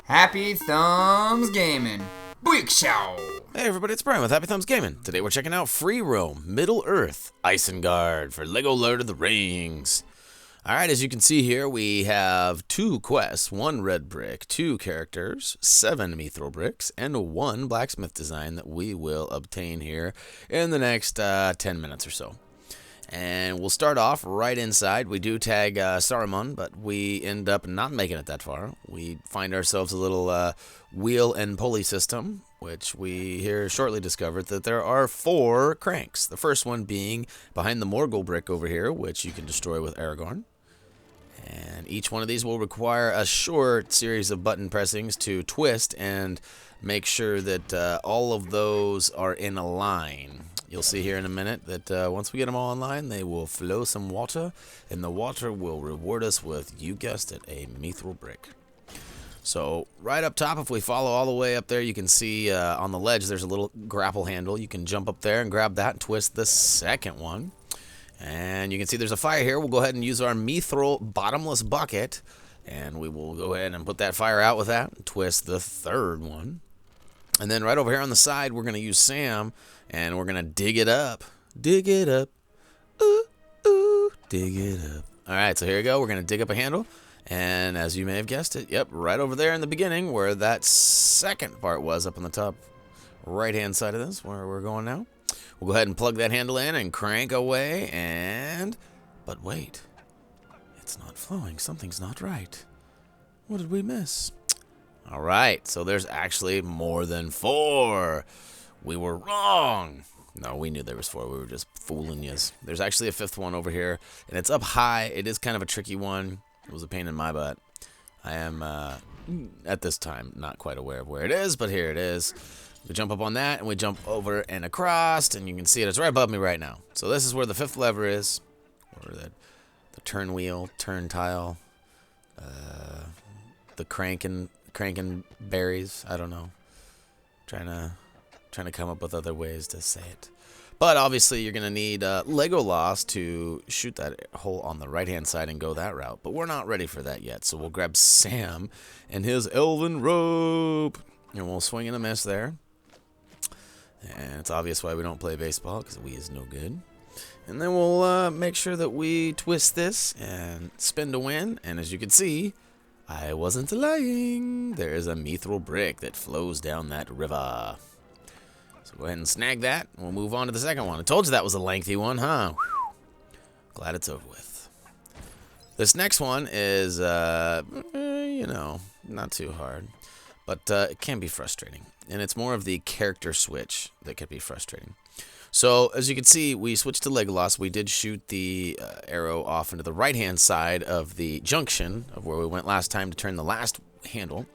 Happy Thumbs Gaming. Brick Show. Hey everybody, it's Brian with Happy Thumbs Gaming. Today we're checking out Free Roam, Middle Earth, Isengard for LEGO Lord of the Rings. Alright, as you can see here, we have 2 quests, 1 red brick, 2 characters, 7 Mithril Bricks, and 1 Blacksmith Design that we will obtain here in the next 10 minutes or so. And we'll start off right inside. We do tag Saruman, but we end up not making it that far. We find ourselves a little wheel and pulley system, which we here shortly discovered that there are 4 cranks. The first one being behind the Morgul brick over here, which you can destroy with Aragorn. And each one of these will require a short series of button pressings to twist and make sure that all of those are in a line. You'll see here in a minute that once we get them all in line, they will flow some water, and the water will reward us with, you guessed it, a Mithril Brick. So right up top, if we follow all the way up there, you can see on the ledge there's a little grapple handle. You can jump up there and grab that and twist the second one. And you can see there's a fire here. We'll go ahead and use our Mithril bottomless bucket, and we will go ahead and put that fire out with that and twist the third one. And then right over here on the side, we're going to use Sam, and we're going to dig it up. Dig it up. Ooh, ooh, dig it up. All right, so here we go. We're going to dig up a handle. And as you may have guessed it, yep, right over there in the beginning where that second part was, up on the top right-hand side of this, where we're going now. We'll go ahead and plug that handle in and crank away, and... But wait. It's not flowing. Something's not right. What did we miss? All right, so there's actually more than 4. We were wrong. No, we knew there was 4. We were just fooling you. There's actually a 5th one over here, and it's up high. It is kind of a tricky one. It was a pain in my butt. I am, at this time, not quite aware of where it is, but here it is. We jump up on that, and we jump over and across, and you can see it. It's right above me right now. So this is where the 5th lever is, or the turn wheel, turn tile, the cranking berries. I don't know. Trying to come up with other ways to say it. But obviously you're going to need Legolas to shoot that hole on the right-hand side and go that route. But we're not ready for that yet, so we'll grab Sam and his elven rope. And we'll swing and a miss there. And it's obvious why we don't play baseball, because we is no good. And then we'll make sure that we twist this and spin to win. And as you can see, I wasn't lying. There is a Mithril Brick that flows down that river. So go ahead and snag that, and we'll move on to the second one. I told you that was a lengthy one, huh? Whew. Glad it's over with. This next one is, you know, not too hard. But it can be frustrating. And it's more of the character switch that can be frustrating. So, as you can see, we switched to Legolas. We did shoot the arrow off into the right-hand side of the junction of where we went last time to turn the last handle.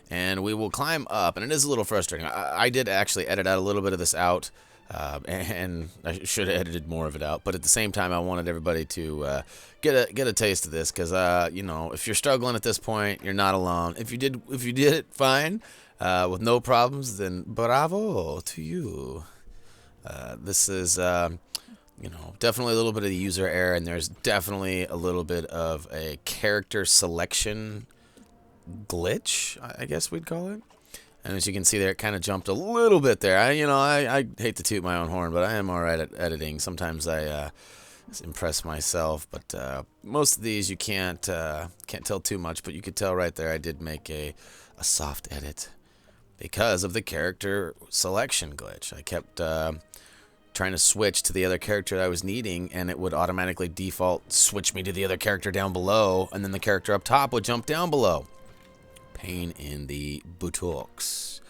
And we will climb up, and it is a little frustrating. I did actually edit out a little bit of this out, and I should have edited more of it out. But at the same time, I wanted everybody to get a taste of this, because you know, if you're struggling at this point, you're not alone. If you did it fine with no problems, then bravo to you. This is, you know, definitely a little bit of the user error, and there's definitely a little bit of a character selection glitch, I guess we'd call it. And as you can see there, it kind of jumped a little bit there. I hate to toot my own horn, but I am all right at editing. Sometimes I impress myself, but most of these you can't tell too much, but you could tell right there I did make a soft edit because of the character selection glitch. I kept trying to switch to the other character I was needing, and it would automatically default switch me to the other character down below, and then the character up top would jump down below. Pain in the buttocks.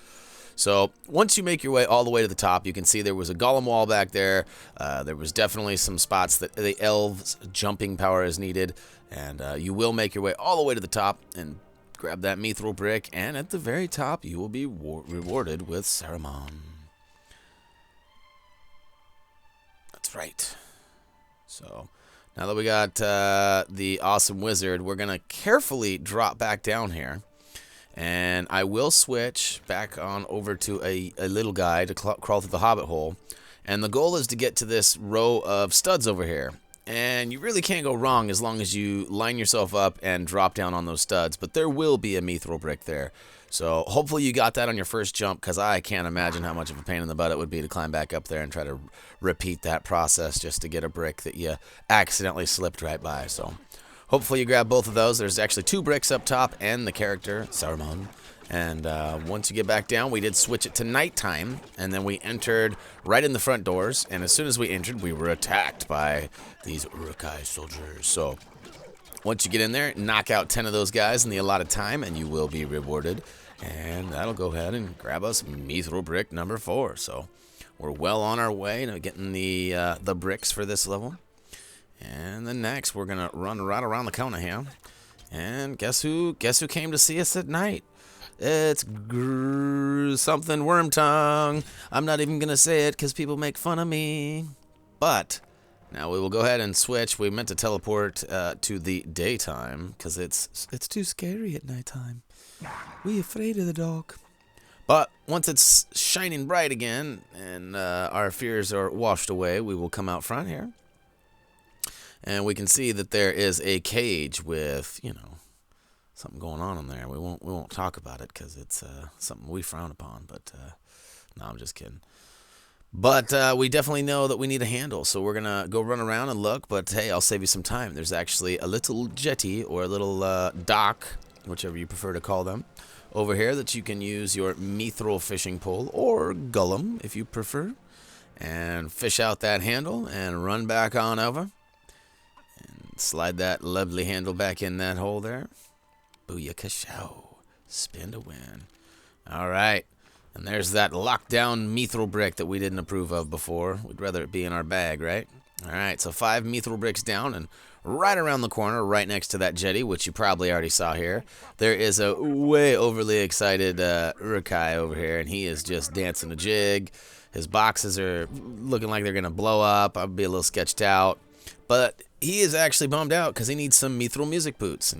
So once you make your way all the way to the top, you can see there was a golem wall back there. There was definitely some spots that the elves' jumping power is needed, and you will make your way all the way to the top and grab that Mithril Brick, and at the very top you will be rewarded with Saruman. That's right. So now that we got the awesome wizard, we're going to carefully drop back down here. And I will switch back on over to a little guy to crawl through the hobbit hole. And the goal is to get to this row of studs over here. And you really can't go wrong as long as you line yourself up and drop down on those studs. But there will be a Mithril Brick there. So hopefully you got that on your first jump, because I can't imagine how much of a pain in the butt it would be to climb back up there and try to repeat that process just to get a brick that you accidentally slipped right by. So hopefully you grab both of those. There's actually 2 bricks up top and the character, Saruman. And once you get back down, we did switch it to nighttime, and then we entered right in the front doors. And as soon as we entered, we were attacked by these Uruk-hai soldiers. So once you get in there, knock out 10 of those guys in the allotted time, and you will be rewarded. And that'll go ahead and grab us Mithril Brick number 4. So we're well on our way to getting the bricks for this level. And then next, we're gonna run right around the corner here. And guess who came to see us at night? It's something worm tongue. I'm not even gonna say it because people make fun of me. But now we will go ahead and switch. We meant to teleport to the daytime because it's too scary at nighttime. We afraid of the dark. But once it's shining bright again and our fears are washed away, we will come out front here. And we can see that there is a cage with, you know, something going on in there. We won't talk about it because it's something we frown upon. But no, I'm just kidding. But we definitely know that we need a handle, so we're gonna go run around and look. But hey, I'll save you some time. There's actually a little jetty or a little dock, whichever you prefer to call them, over here that you can use your mithril fishing pole or gullum if you prefer, and fish out that handle and run back on over. Slide that lovely handle back in that hole there. Booyakashow. Spin to win. All right. And there's that lockdown Mithril Brick that we didn't approve of before. We'd rather it be in our bag, right? All right. So 5 Mithril Bricks down, and right around the corner, right next to that jetty, which you probably already saw here, there is a way overly excited Uruk-hai over here, and he is just dancing a jig. His boxes are looking like they're going to blow up. I'll be a little sketched out. But he is actually bummed out because he needs some Mithril music boots.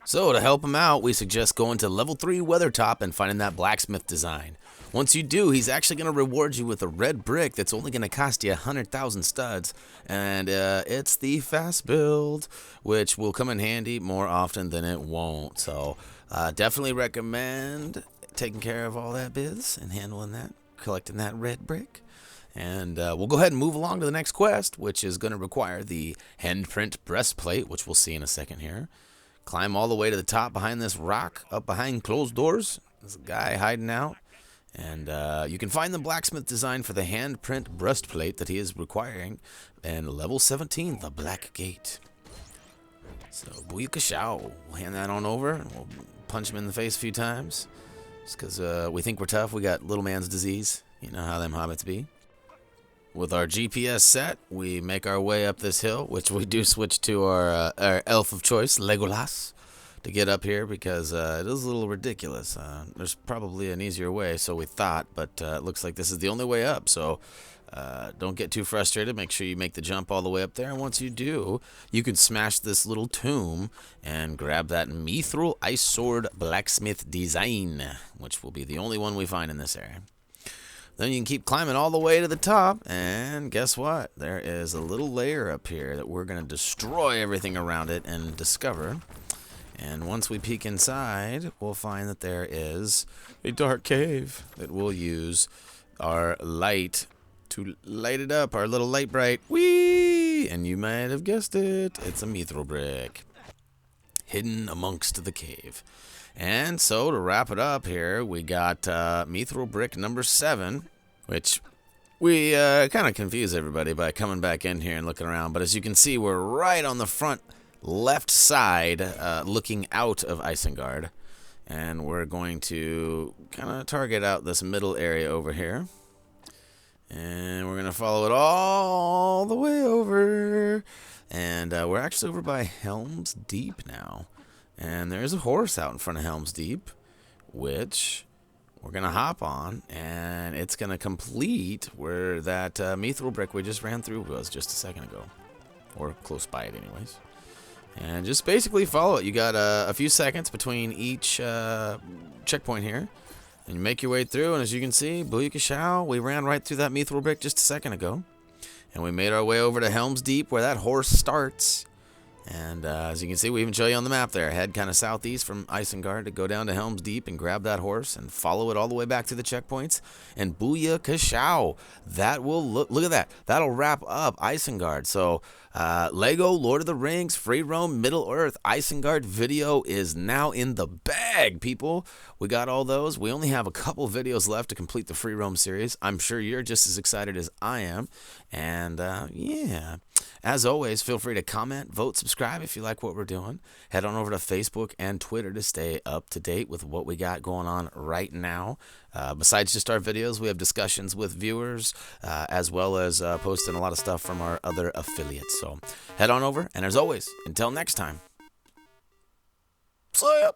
So to help him out, we suggest going to level 3 Weathertop and finding that blacksmith design. Once you do, he's actually going to reward you with a red brick that's only going to cost you 100,000 studs. And it's the fast build, which will come in handy more often than it won't. So definitely recommend taking care of all that biz and handling that, collecting that red brick. And we'll go ahead and move along to the next quest, which is going to require the handprint breastplate, which we'll see in a second here. Climb all the way to the top behind this rock, up behind closed doors. There's a guy hiding out. And you can find the blacksmith design for the handprint breastplate that he is requiring. And level 17, the Black Gate. So, booyakashow. We'll hand that on over, and we'll punch him in the face a few times. Just because we think we're tough. We got little man's disease. You know how them hobbits be. With our GPS set, we make our way up this hill, which we do switch to our elf of choice, Legolas, to get up here because it is a little ridiculous. There's probably an easier way, so we thought, but it looks like this is the only way up. So don't get too frustrated. Make sure you make the jump all the way up there, and once you do, you can smash this little tomb and grab that Mithril Ice Sword Blacksmith Design, which will be the only one we find in this area. Then you can keep climbing all the way to the top, and guess what? There is a little layer up here that we're going to destroy everything around it and discover. And once we peek inside, we'll find that there is a dark cave that we'll use our light to light it up, our little light bright. Whee! And you might have guessed it, it's a Mithril Brick hidden amongst the cave. And so to wrap it up here, we got Mithril Brick number 7, which we kind of confuse everybody by coming back in here and looking around. But as you can see, we're right on the front left side looking out of Isengard. And we're going to kind of target out this middle area over here. And we're going to follow it all the way over. And we're actually over by Helm's Deep now. And there's a horse out in front of Helm's Deep, which we're going to hop on, and it's going to complete where that Mithril Brick we just ran through was just a second ago, or close by it anyways. And just basically follow it. You got a few seconds between each checkpoint here, and you make your way through, and as you can see, booyakashow, we ran right through that Mithril Brick just a second ago. And we made our way over to Helm's Deep, where that horse starts. And as you can see, we even show you on the map there. Head kind of southeast from Isengard to go down to Helm's Deep and grab that horse and follow it all the way back to the checkpoints. And booyah kashow. That will look at that. That'll wrap up Isengard. So Lego, Lord of the Rings, Free Roam, Middle Earth, Isengard video is now in the bag, people. We got all those. We only have a couple videos left to complete the Free Roam series. I'm sure you're just as excited as I am. And yeah, as always, feel free to comment, vote, subscribe if you like what we're doing. Head on over to Facebook and Twitter to stay up to date with what we got going on right now. Besides just our videos, we have discussions with viewers, as well as posting a lot of stuff from our other affiliates. So head on over, and as always, until next time, see ya!